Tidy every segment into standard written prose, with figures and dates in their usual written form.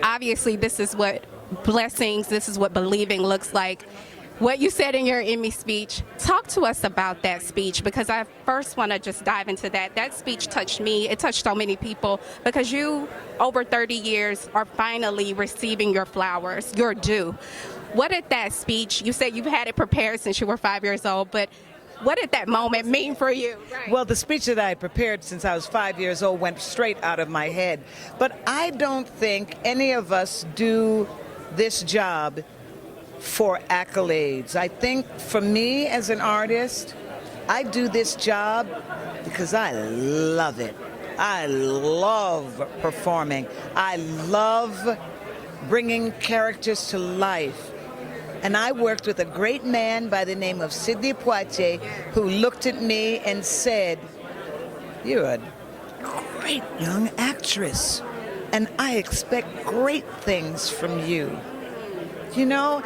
obviously this is what blessings, this is what believing looks like. What you said in your Emmy speech, talk to us about that speech, because I first want to just dive into that. That speech touched me. It touched so many people because you, over 30 years, are finally receiving your flowers, your due. What did that speech, you said you've had it prepared since you were 5 years old, but what did that moment mean for you? Right. Well, the speech that I prepared since I was 5 years old went straight out of my head. But I don't think any of us do this job for accolades. I think for me as an artist, I do this job because I love it. I love performing. I love bringing characters to life. And I worked with a great man by the name of Sidney who looked at me and said, "You're a great young actress, and I expect great things from you." You know,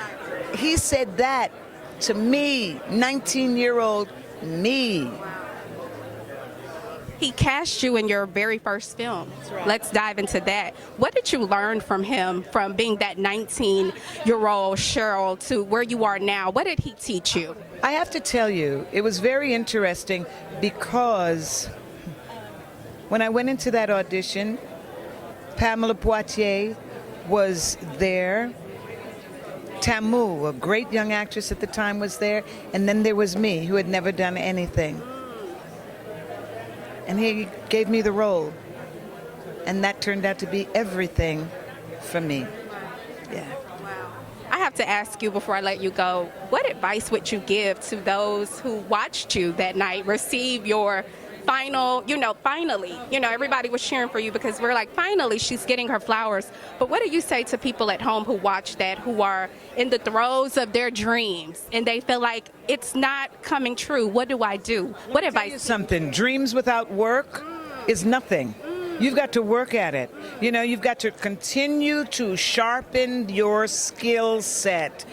he said that to me, 19-year-old me. He cast you in your very first film. Right. Let's dive into that. What did you learn from him, from being that 19-year-old Sheryl to where you are now? What did he teach you? I have to tell you, it was very interesting because when I went into that audition, Pamela Poitier was there. Tamu, a great young actress at the time, was there. And then there was me, who had never done anything. And he gave me the role. And that turned out to be everything for me. Yeah. Wow. I have to ask you before I let you go, what advice would you give to those who watched you that night receive your final, finally, everybody was cheering for you because we're like, finally, she's getting her flowers. But what do you say to people at home who watch that, who are in the throes of their dreams and they feel like it's not coming true? What do I do? What advice? Tell you something, dreams without work is nothing. You've got to work at it. You've got to continue to sharpen your skill set.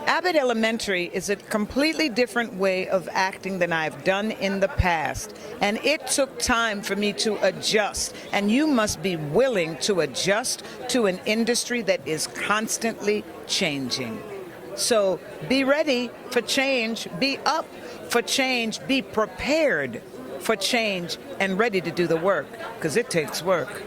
Abbott Elementary is a completely different way of acting than I've done in the past. And it took time for me to adjust. And you must be willing to adjust to an industry that is constantly changing. So be ready for change, be up for change, be prepared for change, and ready to do the work, because it takes work.